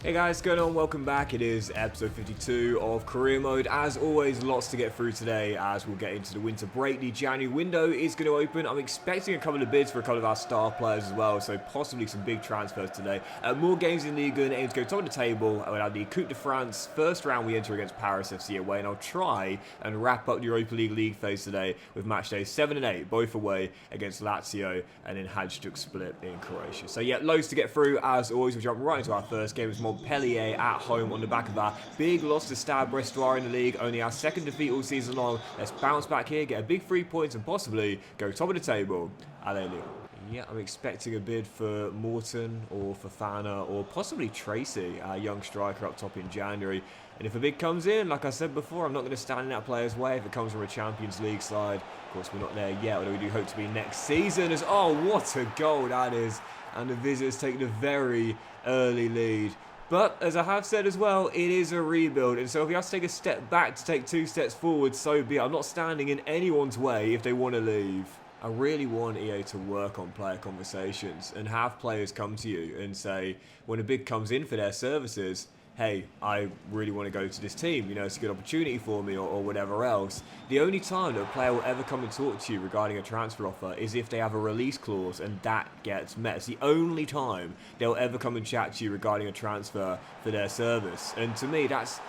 Hey guys, what's going on? Welcome back. It is episode 52 of Career Mode. As always, lots to get through today as we'll get into the winter break. The January window is going to open. I'm expecting a couple of bids for a couple of our star players as well, so possibly some big transfers today. More games in Ligue 1, aim to go top of the table. We'll have the Coupe de France. First round we enter against Paris FC away, and I'll try and wrap up the Europa League phase today with match days 7 and 8, both away against Latium and then Hajduk split in Croatia. So yeah, loads to get through. As always, we'll jump right into our first game. It's Montpellier at home on the back of our big loss to Stade Brestois in the league. Only our second defeat all season long. Let's bounce back here, get a big 3 points, and possibly go top of the table. Allez, Lyon. Yeah, I'm expecting a bid for Morton or Fofana or possibly Tracy, our young striker up top in January. And if a bid comes in, like I said before, I'm not going to stand in that player's way if it comes from a Champions League side. Of course, we're not there yet, although we do hope to be next season. Oh, what a goal that is. And the visitors taking a very early lead. But, as I have said as well, it is a rebuild, and so if we have to take a step back to take 2 steps forward, so be it. I'm not standing in anyone's way if they want to leave. I really want EA to work on player conversations and have players come to you and say, when a bid comes in for their services, hey, I really want to go to this team, you know, it's a good opportunity for me or whatever else. The only time that a player will ever come and talk to you regarding a transfer offer is if they have a release clause and that gets met. It's the only time they'll ever come and chat to you regarding a transfer for their service. And to me, that's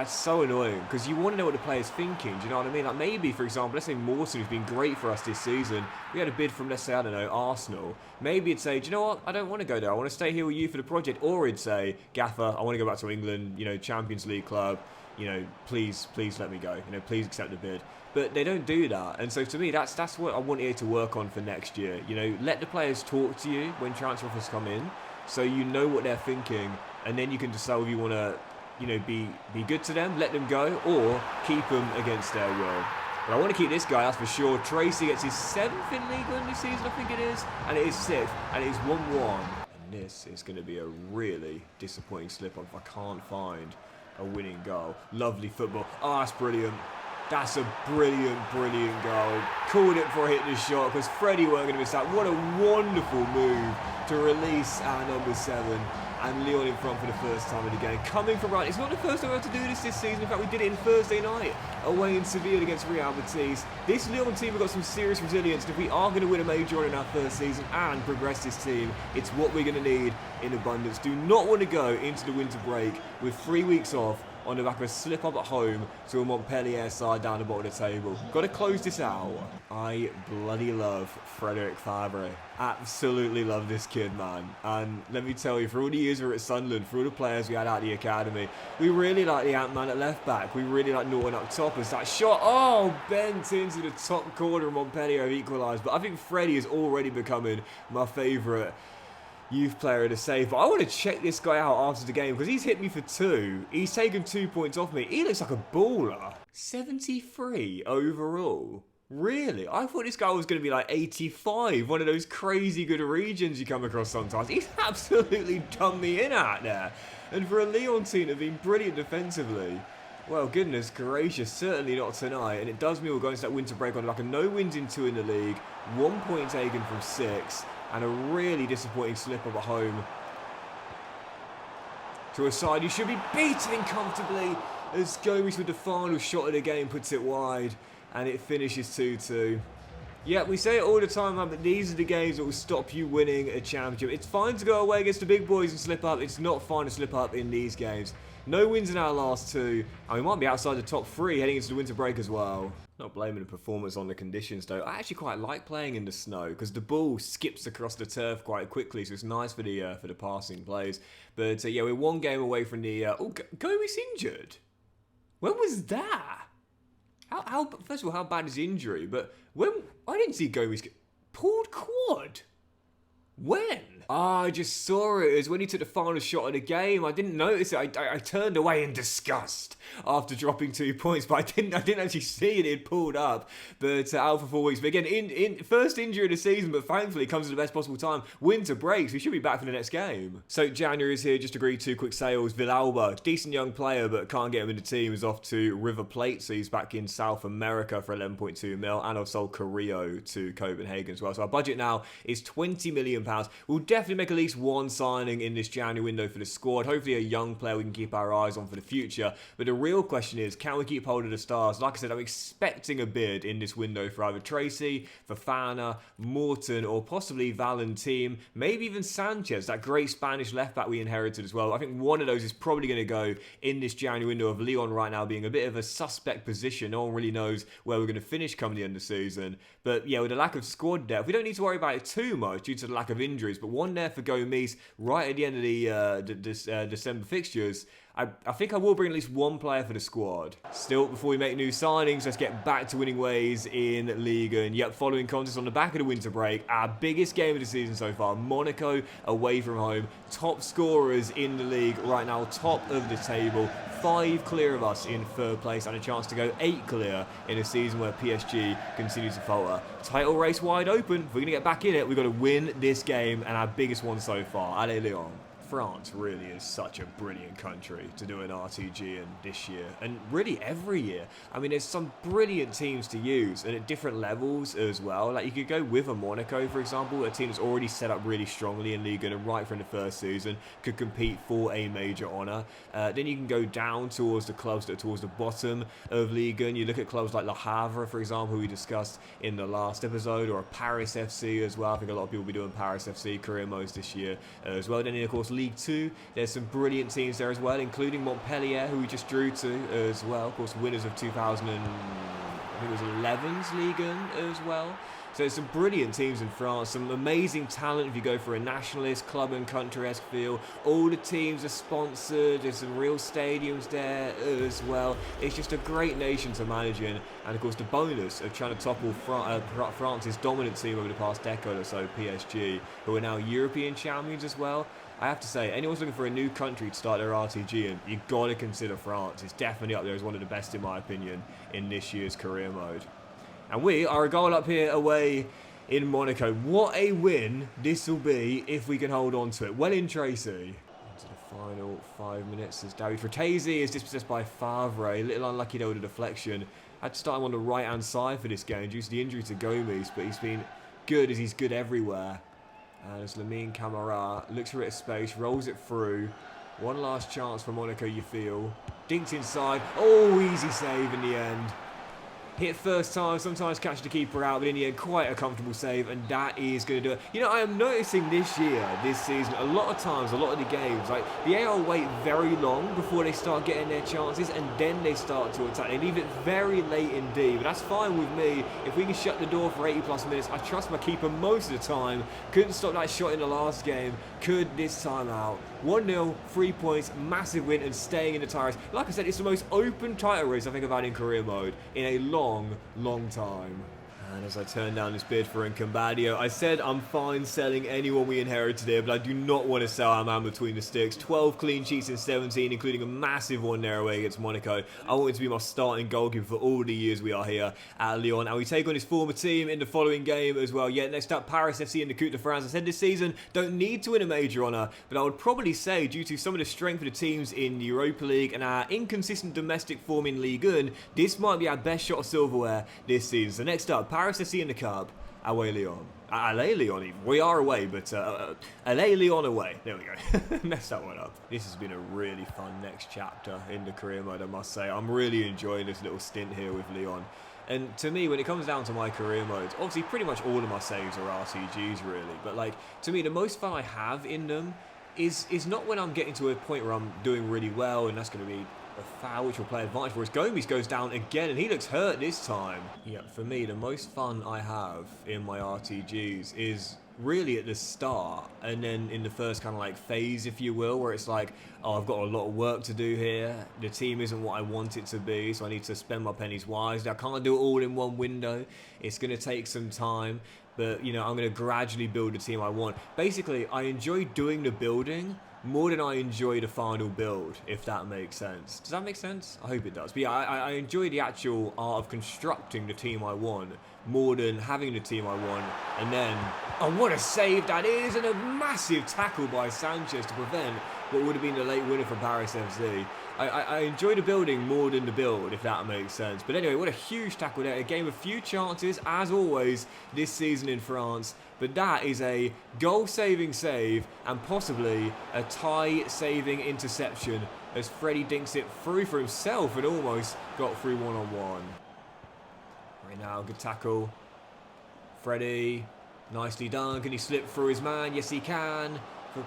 so annoying because you want to know what the player's thinking, do you know what I mean? Like maybe, for example, let's say Morton, who's been great for us this season, we had a bid from, let's say, I don't know, Arsenal. Maybe it'd say, do you know what, I don't want to go there, I want to stay here with you for the project. Or it'd say, Gaffer, I want to go back to England, you know, Champions League club, you know, please let me go, you know, please accept the bid. But they don't do that, and so to me, that's what I want EA to work on for next year. You know, let the players talk to you when transfer offers come in, so you know what they're thinking, and then you can decide if you want to, you know, be good to them, let them go, or keep them against their will. But I want to keep this guy, that's for sure. Tracy gets his 7th in League One this season, I think it is, and it is 6th, and it is 1-1. And this is going to be a really disappointing slip-up if I can't find a winning goal. Lovely football. Oh, that's brilliant. That's a brilliant goal. Called it before I hit the shot because Freddie weren't going to miss that. What a wonderful move to release our number 7 and Lyon in front for the first time of the game. Coming from right. It's not the first time we have to do this season. In fact, we did it in Thursday night away in Seville against Real Betis. This Lyon team have got some serious resilience. And if we are going to win a major in our first season and progress this team, it's what we're going to need in abundance. Do not want to go into the winter break with 3 weeks off on the back of a slip-up at home to a Montpellier side down the bottom of the table. Got to close this out. I bloody love Frederick Favre. Absolutely love this kid, man. And let me tell you, for all the years we were at Sunderland, for all the players we had out of the academy, we really like the Ant-Man at left-back. We really like Norton up top as that shot, oh, bent into the top corner of Montpellier have equalised. But I think Freddie is already becoming my favourite youth player to save. But I want to check this guy out after the game because he's hit me for 2. He's taken 2 points off me. He looks like a baller. 73 overall. Really? I thought this guy was going to be like 85. One of those crazy good regions you come across sometimes. He's absolutely done me in out there. And for a Lyon team that have been brilliant defensively, well, goodness gracious, certainly not tonight. And it does mean we're going to that winter break on like a no wins in 2 in the league. 1 point taken from 6. And a really disappointing slip-up at home to a side you should be beating comfortably as Gomes with the final shot of the game puts it wide and it finishes 2-2. Yeah, we say it all the time, man, but these are the games that will stop you winning a championship. It's fine to go away against the big boys and slip up. It's not fine to slip up in these games. No wins in our last 2, and we might be outside the top 3 heading into the winter break as well. Not blaming the performance on the conditions though. I actually quite like playing in the snow because the ball skips across the turf quite quickly, so it's nice for the passing plays. But yeah, we're 1 game away from the. Gomes injured. When was that? How? First of all, how bad is the injury? But when I didn't see Gomes get pulled quad. When? I just saw it. It was when he took the final shot of the game. I didn't notice it. I turned away in disgust after dropping 2 points, but I didn't actually see it. It pulled up, but out for 4 weeks. But again, in first injury of the season, but thankfully it comes at the best possible time. Winter breaks. We should be back for the next game. So January is here. Just agreed 2 quick sales. Villalba, decent young player, but can't get him in the team. Is off to River Plate, so he's back in South America for 11.2 mil. And I've sold Carrillo to Copenhagen as well. So our budget now is £20 million £5. We'll definitely make at least one signing in this January window for the squad. Hopefully a young player we can keep our eyes on for the future. But the real question is, can we keep hold of the stars? Like I said, I'm expecting a bid in this window for either Tracy, Fofana, Morton, or possibly Valentin, maybe even Sanchez, that great Spanish left-back we inherited as well. I think one of those is probably going to go in this January window, of Lyon right now being a bit of a suspect position. No one really knows where we're going to finish come the end of the season. But yeah, with the lack of squad depth, we don't need to worry about it too much due to the lack of injuries. But one there for Gomes right at the end of the December fixtures. I think I will bring at least one player for the squad. Still, before we make new signings, let's get back to winning ways in Ligue 1. Yep, following contest on the back of the winter break, our biggest game of the season so far, Monaco away from home. Top scorers in the league right now, top of the table. 5 clear of us in third place and a chance to go 8 clear in a season where PSG continues to falter. Title race wide open. If we're going to get back in it, we've got to win this game, and our biggest one so far. Allez, Lyon. France really is such a brilliant country to do an RTG in this year, and really every year. I mean, there's some brilliant teams to use, and at different levels as well. Like, you could go with a Monaco, for example, a team that's already set up really strongly in Ligue 1 and right from the first season could compete for a major honour. Then you can go down towards the clubs that are towards the bottom of Ligue 1. You look at clubs like Le Havre, for example, who we discussed in the last episode, or a Paris FC as well. I think a lot of people will be doing Paris FC career modes this year as well. Then, of course, League 2, there's some brilliant teams there as well, including Montpellier, who we just drew to as well. Of course, winners of 2011's Ligue 1 as well. So there's some brilliant teams in France, some amazing talent if you go for a nationalist, club and country-esque feel. All the teams are sponsored, there's some real stadiums there as well. It's just a great nation to manage in. And of course the bonus of trying to topple France's dominant team over the past decade or so, PSG, who are now European champions as well. I have to say, anyone's looking for a new country to start their RTG in, you've got to consider France. It's definitely up there as one of the best, in my opinion, in this year's career mode. And we are a goal up here away in Monaco. What a win this will be if we can hold on to it. Well in, Tracy. Into the final 5 minutes as David Fratesi is dispossessed by Favre. A little unlucky though with a deflection. Had to start him on the right-hand side for this game due to the injury to Gomes, but he's been good as he's good everywhere. And as Lamine Camara looks for a bit of space, rolls it through. One last chance for Monaco, you feel. Dinked inside. Oh, easy save in the end. Hit first time, sometimes catch the keeper out, but in the end, quite a comfortable save, and that is going to do it. You know, I am noticing this season, a lot of times, a lot of the games, like, the AR wait very long before they start getting their chances, and then they start to attack. They leave it very late indeed, but that's fine with me. If we can shut the door for 80 plus minutes, I trust my keeper most of the time. Couldn't stop that shot in the last game. Could this time out. 1-0, 3 points, massive win, and staying in the title race. Like I said, it's the most open title race I think I've had in career mode in a long time. And as I turn down this bid for Ncambadio, I said I'm fine selling anyone we inherited here, but I do not want to sell our man between the sticks. 12 clean sheets in 17, including a massive one there away against Monaco. I want him to be my starting goalkeeper for all the years we are here at Lyon. And we take on his former team in the following game as well. Yeah, next up, Paris FC in the Coupe de France. I said this season, don't need to win a major honour, but I would probably say, due to some of the strength of the teams in the Europa League and our inconsistent domestic form in Ligue 1, this might be our best shot of silverware this season. So next up, Paris FC in the Cup, away Lyon. Allez Lyon even. We are away, but Allez Lyon away. There we go. Messed that one up. This has been a really fun next chapter in the career mode, I must say. I'm really enjoying this little stint here with Lyon. And to me, when it comes down to my career modes, obviously pretty much all of my saves are RTGs really, but like, to me, the most fun I have in them is not when I'm getting to a point where I'm doing really well, and that's going to be a foul which will play advantage for us. Gomes goes down again, and he looks hurt this time. Yeah, for me, the most fun I have in my RTGs is really at the start, and then in the first kind of like phase, if you will, where it's like, oh, I've got a lot of work to do here. The team isn't what I want it to be, so I need to spend my pennies wisely. I can't do it all in one window. It's going to take some time, but, you know, I'm going to gradually build the team I want. Basically, I enjoy doing the building more than I enjoy the final build, if that makes sense. Does that make sense? I hope it does. But yeah, I enjoy the actual art of constructing the team I want more than having the team I want. And then, oh, what a save that is, and a massive tackle by Sanchez to prevent what would have been a late winner for Paris FC. I enjoy the building more than the build, if that makes sense. But anyway, what a huge tackle there. A game of few chances, as always, this season in France. But that is a goal-saving save and possibly a tie-saving interception as Freddie dinks it through for himself and almost got through one-on-one. Right now, good tackle. Freddie, nicely done. Can he slip through his man? Yes, he can.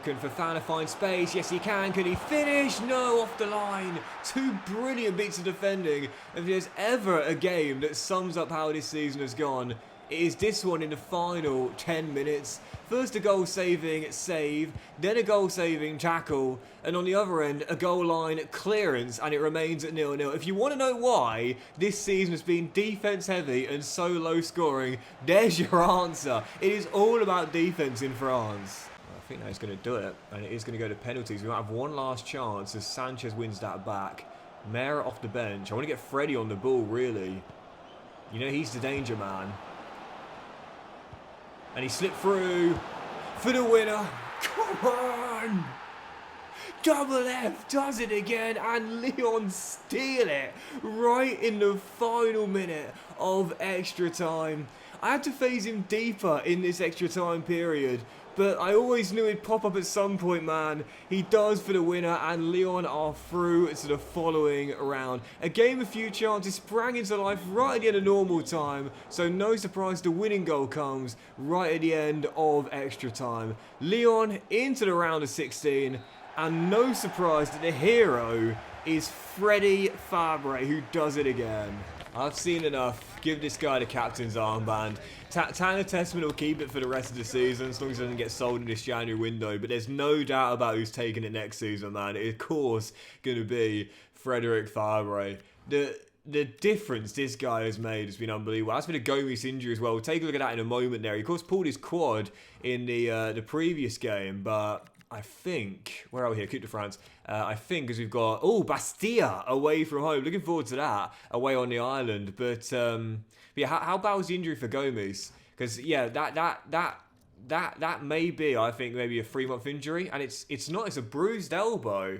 Can Fofana find space? Yes, he can. Can he finish? No, off the line. Two brilliant bits of defending. If there's ever a game that sums up how this season has gone, it is this one in the final 10 minutes. First a goal-saving save, then a goal-saving tackle, and on the other end, a goal line clearance, and it remains at 0-0. If you want to know why this season has been defence-heavy and so low-scoring, there's your answer. It is all about defence in France. I think that's going to do it, and it is going to go to penalties. We might have one last chance as Sanchez wins that back. Mera off the bench. I want to get Freddie on the ball, really. You know, he's the danger man. And he slipped through for the winner. Come on! Double F does it again, and Lyon steal it right in the final minute of extra time. I had to phase him deeper in this extra time period, but I always knew he'd pop up at some point, man. He does for the winner, and Lyon are through to the following round. A game of few chances sprang into life right at the end of normal time, so no surprise the winning goal comes right at the end of extra time. Lyon into the round of 16, and no surprise that the hero is Freddie Havre, who does it again. I've seen enough. Give this guy the captain's armband. Tanner Testament will keep it for the rest of the season as long as it doesn't get sold in this January window. But there's no doubt about who's taking it next season, man. It's, of course, going to be Frédéric Favre. The difference this guy has made has been unbelievable. As for the Gomes injury as well, we'll take a look at that in a moment there. He, of course, pulled his quad in the previous game, but I think, where are we here? Coupe de France. I think as we've got, Bastia away from home. Looking forward to that, away on the island. But yeah, how bad was the injury for Gomes? Because yeah, that may be, I think, maybe a 3-month injury, and it's not. It's a bruised elbow.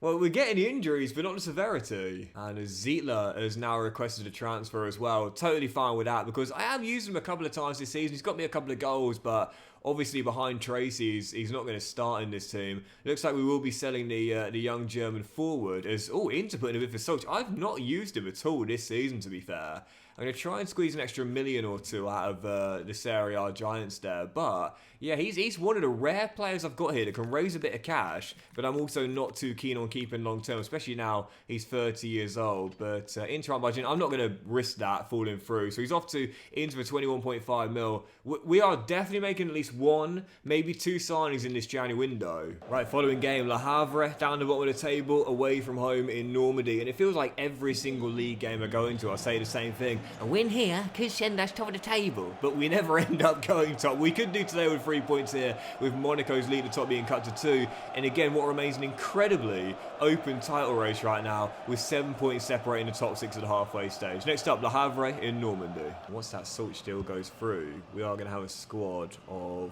Well, we're getting the injuries, but not the severity. And Zietler has now requested a transfer as well. Totally fine with that, because I have used him a couple of times this season. He's got me a couple of goals, but obviously behind Tracy, he's not going to start in this team. Looks like we will be selling the young German forward as, Inter putting a bit for Solch. I've not used him at all this season, to be fair. I'm going to try and squeeze an extra million or two out of the Serie A Giants there. But yeah, he's one of the rare players I've got here that can raise a bit of cash, but I'm also not too keen on keeping long term, especially now he's 30 years old. But Inter budget, I'm not going to risk that falling through. So he's off to Inter for 21.5 mil. We are definitely making at least one, maybe two signings in this January window. Right, following game, Le Havre down the bottom of the table, away from home in Normandy. And it feels like every single league game I go into, I say the same thing. A win here could send us top of the table, but we never end up going top. We could do today with 3 points here, with Monaco's lead at the top being cut to 2. And again, what remains an incredibly open title race right now, with 7 points separating the top 6 at the halfway stage. Next up, Le Havre in Normandy. Once that Solch deal goes through, we are going to have a squad of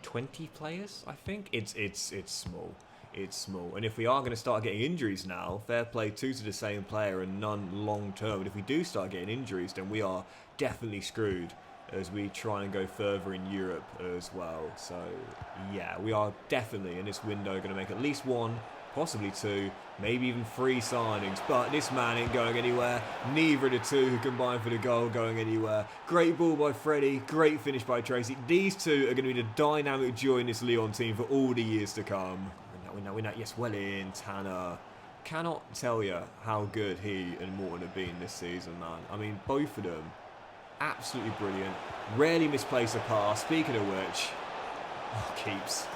20 players, I think. It's small. It's small. And if we are going to start getting injuries now, fair play to the same player and none long term. But if we do start getting injuries, then we are definitely screwed as we try and go further in Europe as well. So yeah, we are definitely in this window going to make at least one, possibly two, maybe even 3 signings. But this man ain't going anywhere. Neither of the two who combined for the goal going anywhere. Great ball by Freddie. Great finish by Tracy. These two are going to be the dynamic duo in this Lyon team for all the years to come. Win that. Yes, well in, Tanner. Cannot tell you how good he and Morton have been this season, man. I mean, both of them, absolutely brilliant. Rarely misplace a pass. Speaking of which, keeps.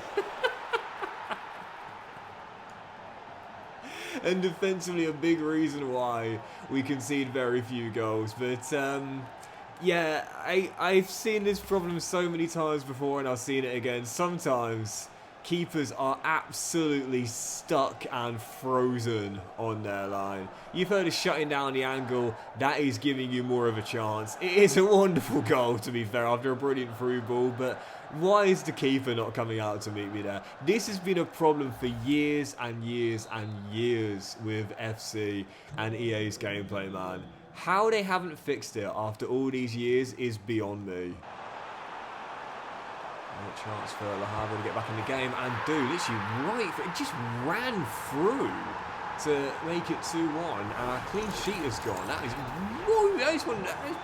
And defensively, a big reason why we concede very few goals. But yeah, I've seen this problem so many times before, and I've seen it again. Sometimes keepers are absolutely stuck and frozen on their line. You've heard of shutting down the angle. That is giving you more of a chance. It is a wonderful goal, to be fair, after a brilliant through ball, but why is the keeper not coming out to meet me there? This has been a problem for years and years and years with FC and EA's gameplay, man. How they haven't fixed it after all these years is beyond me. A chance for Havre to get back in the game and do literally right for it. Just ran through to make it 2-1, and our clean sheet is gone. That is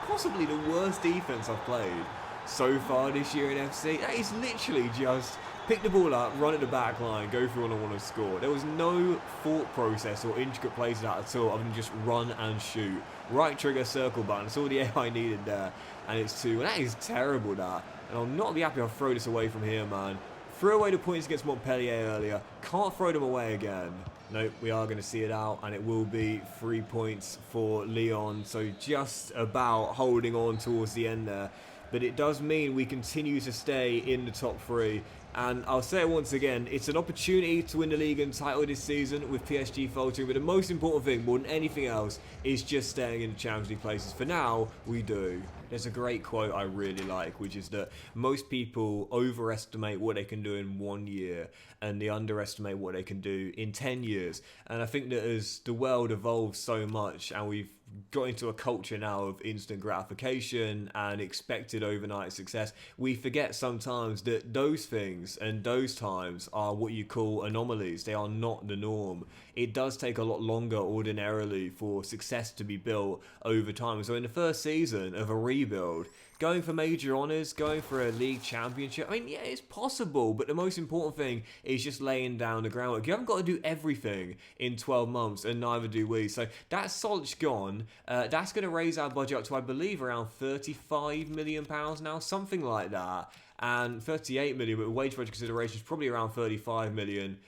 possibly the worst defense I've played so far this year in FC. That is literally just pick the ball up, run at the back line, go through on a one and score. There was no thought process or intricate plays that at all other than just run and shoot. Right trigger, circle button. That's all the AI needed there, and it's 2. And that is terrible, that. And I'll not be happy I'll throw this away from here, man. Threw away the points against Montpellier earlier. Can't throw them away again. Nope, we are going to see it out, and it will be 3 points for Lyon. So just about holding on towards the end there. But it does mean we continue to stay in the top 3. And I'll say it once again, it's an opportunity to win the league and title this season with PSG faltering. But the most important thing, more than anything else, is just staying in the Champions League places. For now, we do. There's a great quote I really like, which is that most people overestimate what they can do in 1 year and they underestimate what they can do in 10 years. And I think that as the world evolves so much and we've got into a culture now of instant gratification and expected overnight success, we forget sometimes that those things and those times are what you call anomalies. They are not the norm. It does take a lot longer ordinarily for success to be built over time. So in the first season of a rebuild, going for major honours, going for a league championship, I mean, yeah, it's possible, but the most important thing is just laying down the groundwork. You haven't got to do everything in 12 months, and neither do we. So that's Solch gone. That's going to raise our budget up to, I believe, around £35 million now, something like that. And 38 million, but wage budget consideration is probably around 35 million.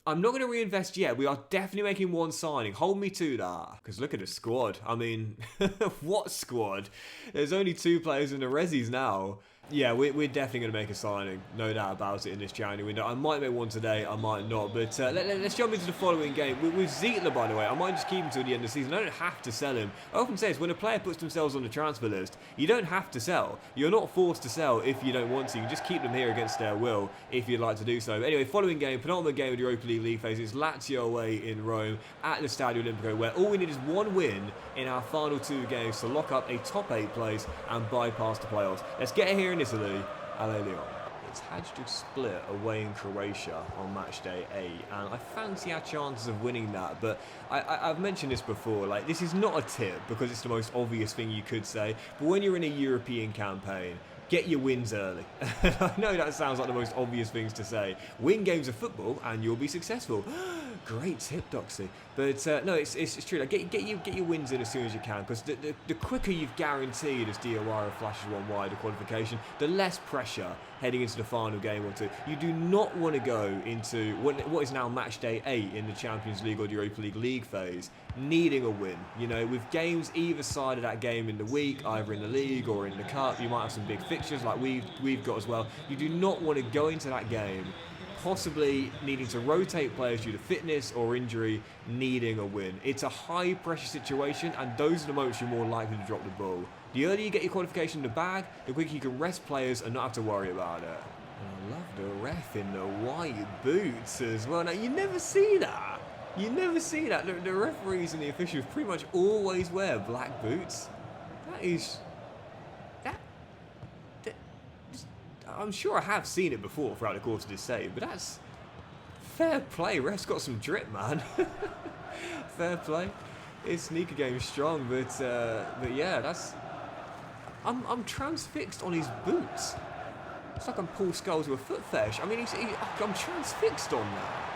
I'm not going to reinvest yet. We are definitely making one signing. Hold me to that. Because look at the squad. I mean, what squad? There's only 2 players in the resis now. Yeah, we're definitely going to make a signing. No doubt about it in this January window. I might make one today, I might not. But let's jump into the following game. With Zietler, by the way, I might just keep him till the end of the season. I don't have to sell him. I often say this, when a player puts themselves on the transfer list, you don't have to sell. You're not forced to sell if you don't want to. You can just keep them here against their will if you'd like to do so. But anyway, following game, penultimate game of the Europa League phase. It's Latium away in Rome at the Stadio Olimpico, where all we need is 1 win in our final 2 games to lock up a top 8 place and bypass the playoffs. Let's get it here in Italy. Allez, Lyon. It's Hajduk split away in Croatia on match day 8, and I fancy our chances of winning that. But I've mentioned this before, like, this is not a tip because it's the most obvious thing you could say, but when you're in a European campaign, get your wins early. I know that sounds like the most obvious things to say. Win games of football and you'll be successful. Great tip, Doxy. But no, it's true. Like, get your wins in as soon as you can, because the quicker you've guaranteed, as Diawara flashes one wide, a qualification, the less pressure heading into the final game or 2. You do not want to go into what is now match day 8 in the Champions League or the Europa League phase, needing a win. You know, with games either side of that game in the week, either in the league or in the cup, you might have some big fixtures like we've got as well. You do not want to go into that game possibly needing to rotate players due to fitness or injury, needing a win. It's a high pressure situation, and those are the moments you're more likely to drop the ball. The earlier you get your qualification in the bag, the quicker you can rest players and not have to worry about it. And I love the ref in the white boots as well. Now, you never see that. You never see that. The referees and the officials pretty much always wear black boots. I'm sure I have seen it before throughout the course of this save, but that's fair play. Ref's got some drip, man. Fair play. His sneaker game is strong, but yeah, that's. I'm transfixed on his boots. It's like I'm Paul Scholes with a foot fetish. I mean, I'm transfixed on that.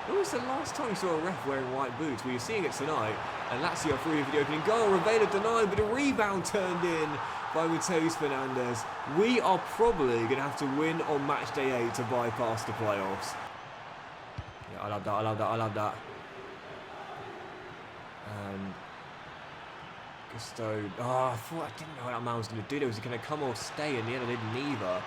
When was the last time you saw a ref wearing white boots? Well, you're seeing it tonight, and Lazio free for the opening goal. Rivera denied, but a rebound turned in by Mateus Fernandes. We are probably going to have to win on match day 8 to bypass the playoffs. Yeah, I love that. Gusto. Oh, I didn't know what that man was going to do. Was he going to come or stay? In the end, I didn't either.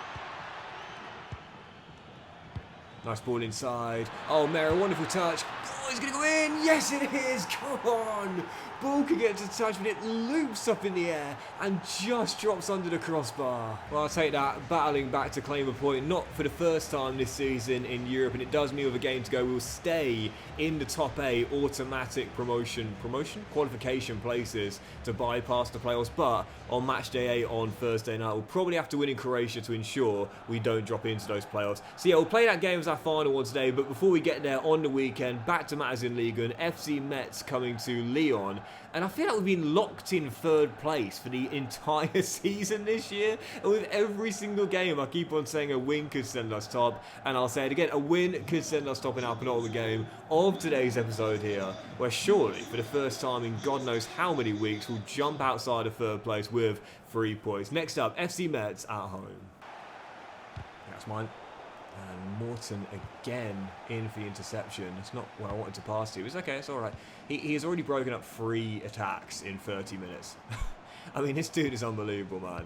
Nice ball inside. Oh, Mera, wonderful touch. Oh, he's going to go in. Yes, it is. Come on. Ball can get to touch, but it loops up in the air and just drops under the crossbar. Well, I'll take that. Battling back to claim a point, not for the first time this season in Europe, and it does mean with a game to go, we'll stay in the top 8 automatic qualification places to bypass the playoffs. But on match day 8 on Thursday night, we'll probably have to win in Croatia to ensure we don't drop into those playoffs. So yeah, we'll play that game as our final one today, but before we get there on the weekend, back to matters in Ligue 1, FC Metz coming to Lyon. And I feel like we've been locked in 3rd place for the entire season this year. And with every single game, I keep on saying a win could send us top. And I'll say it again, a win could send us top in our penultimate game of today's episode here, where surely, for the first time in God knows how many weeks, we'll jump outside of 3rd place with 3 points. Next up, FC Metz at home. That's mine. And Morton again in for the interception. It's not where I wanted to pass to. It's okay, it's alright. He has already broken up 3 attacks in 30 minutes. I mean, this dude is unbelievable, man.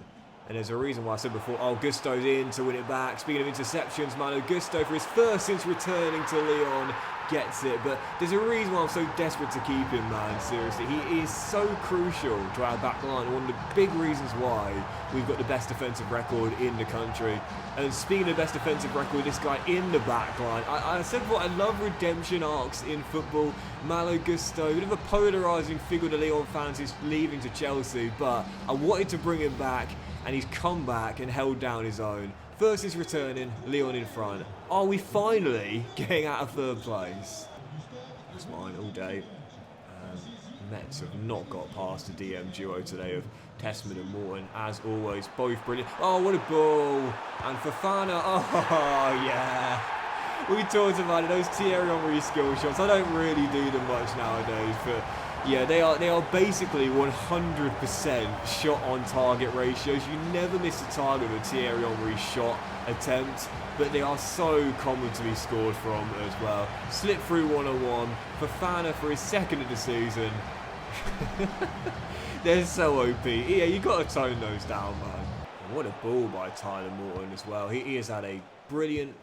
And there's a reason why I said before, oh, Gusto's in to win it back. Speaking of interceptions, man, Gusto for his first since returning to Lyon gets it. But there's a reason why I'm so desperate to keep him, man. Seriously, he is so crucial to our back line. And one of the big reasons why we've got the best defensive record in the country. And speaking of best defensive record, this guy in the back line. I said before, I love redemption arcs in football. Malo Gusto, a bit of a polarising figure to Lyon fans, is leaving to Chelsea. But I wanted to bring him back. And he's come back and held down his own. First is returning, Lyon in front. Are we finally getting out of 3rd place? That's mine all day. Metz have not got past the DM duo today of Tessman and Morton. As always, both brilliant. Oh, what a ball. And Fofana, oh yeah. We talked about it, those Thierry Henry skill shots. I don't really do them much nowadays, but yeah, they are basically 100% shot on target ratios. You never miss a target with a Thierry Henry shot attempt, but they are so common to be scored from as well. Slip through 101, Fofana for his 2nd of the season. They're so OP. Yeah, you got to tone those down, man. And what a ball by Tyler Morton as well. He has had a brilliant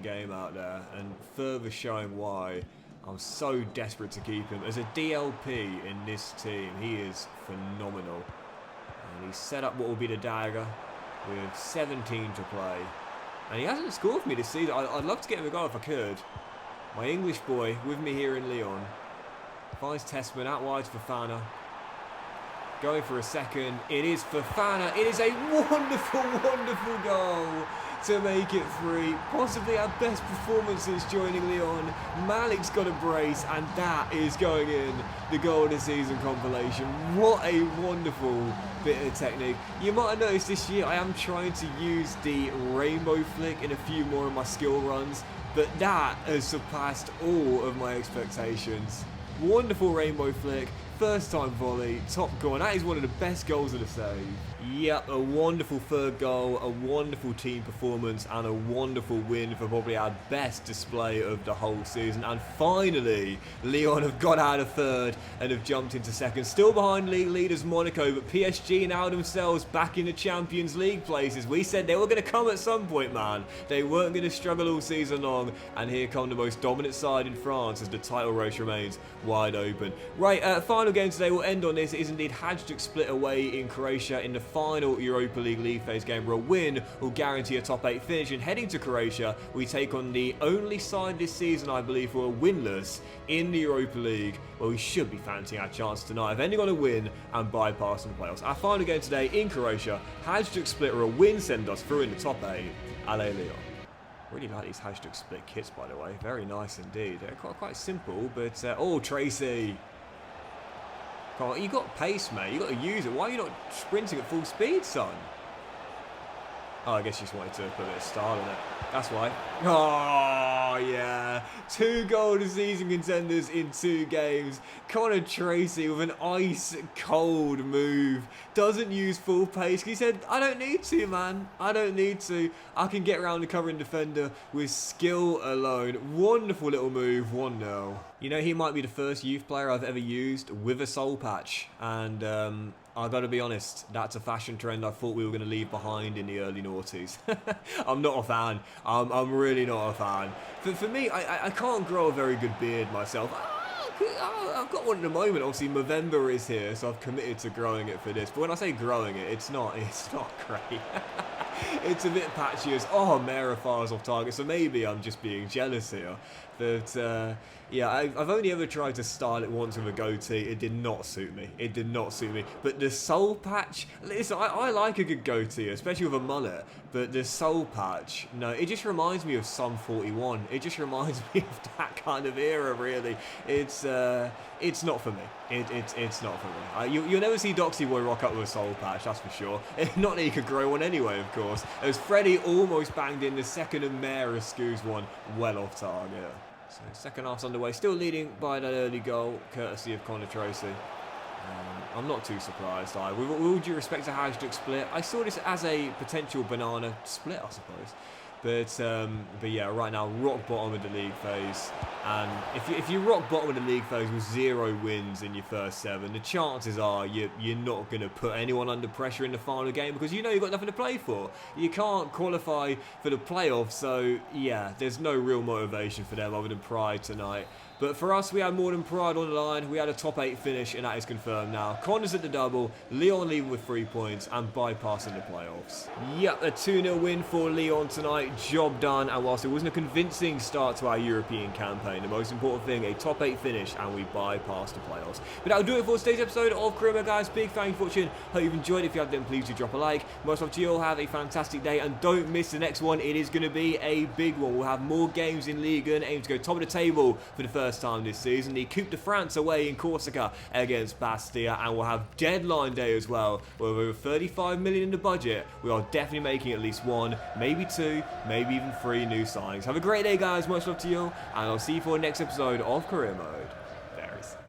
game out there, and further showing why I'm so desperate to keep him. As a DLP in this team, he is phenomenal. And he's set up what will be the dagger with 17 to play. And he hasn't scored for me this season. I'd love to get him a goal if I could. My English boy with me here in Lyon. Finds Tessman out wide to Fofana. Going for a second. It is Fofana. It is a wonderful goal to make it 3. Possibly our best performance since joining Lyon. Malik's got a brace, and that is going in the goal of the season compilation. What a wonderful bit of technique. You might have noticed this year I am trying to use the rainbow flick in a few more of my skill runs, but that has surpassed all of my expectations. Wonderful rainbow flick. First time volley, top goal, and that is one of the best goals of the save. Yep, a wonderful 3rd goal, a wonderful team performance, and a wonderful win for probably our best display of the whole season. And finally, Lyon have got out of 3rd and have jumped into 2nd. Still behind league leaders Monaco, but PSG now themselves back in the Champions League places. We said they were going to come at some point, man. They weren't going to struggle all season long, and here come the most dominant side in France as the title race remains wide open. Right, final game today will end on this. It is indeed Hajduk split away in Croatia in the final Europa League phase game, where a win will guarantee a top 8 finish. And heading to Croatia, we take on the only side this season, I believe, who are winless in the Europa League, where we should be fancying our chance tonight of ending on a win and bypassing the playoffs. Our final game today in Croatia, Hajduk split, or a win send us through in the top 8. Allez Lyon. Really like these Hajduk split kits, by the way. Very nice indeed. They're quite simple, but oh, Tracy. Come on, you got pace, mate. You got to use it. Why are you not sprinting at full speed, son? Oh, I guess you just wanted to put a bit of style in it. That's why. Oh, yeah. 2 goal to season contenders in 2 games. Connor Tracy with an ice-cold move. Doesn't use full pace. He said, I don't need to, man. I don't need to. I can get around the covering defender with skill alone. Wonderful little move. 1-0. You know, he might be the first youth player I've ever used with a soul patch. And I gotta be honest, that's a fashion trend I thought we were going to leave behind in the early noughties. I'm not a fan. I'm really not a fan. For me, I can't grow a very good beard myself. I've got one at the moment. Obviously, November is here, so I've committed to growing it for this. But when I say growing it, it's not great. It's a bit patchy as, Mera fires off target, so maybe I'm just being jealous here. But, yeah, I've only ever tried to style it once with a goatee. It did not suit me. It did not suit me. But the soul patch, listen, I like a good goatee, especially with a mullet. But the soul patch, no, it just reminds me of Sum 41. It just reminds me of that kind of era, really. It's not for me. It's not for me. You'll never see Doxy Boy rock up with a soul patch, that's for sure. Not that he could grow one anyway, of course. As Freddie almost banged in the second and Mera scoos one well off target. So second half's underway, still leading by that early goal, courtesy of Connor Tracy. I'm not too surprised. With all due respect to Hajduk split, I saw this as a potential banana split, I suppose. But yeah, right now, rock bottom of the league phase. And if you rock bottom of the league phase with 0 wins in your first 7, the chances are you're not going to put anyone under pressure in the final game because you know you've got nothing to play for. You can't qualify for the playoffs, so yeah, there's no real motivation for them other than pride tonight. But for us, we had more than pride on the line. We had a top 8 finish, and that is confirmed now. Connor's at the double, Lyon leaving with 3 points, and bypassing the playoffs. Yep, a 2-0 win for Lyon tonight. Job done. And whilst it wasn't a convincing start to our European campaign, the most important thing, a top 8 finish, and we bypassed the playoffs. But that'll do it for today's episode of Coupe, guys. Big thank you for watching. Hope you've enjoyed. If you have, then please do drop a like. Most of you all have a fantastic day, and don't miss the next one. It is going to be a big one. We'll have more games in Ligue 1, aim to go top of the table for the first time this season. The Coupe de France away in Corsica against Bastia, and we'll have deadline day as well. With over 35 million in the budget, we are definitely making at least 1, maybe 2, maybe even 3 new signings. Have a great day, guys. Much love to you, and I'll see you for the next episode of Career Mode.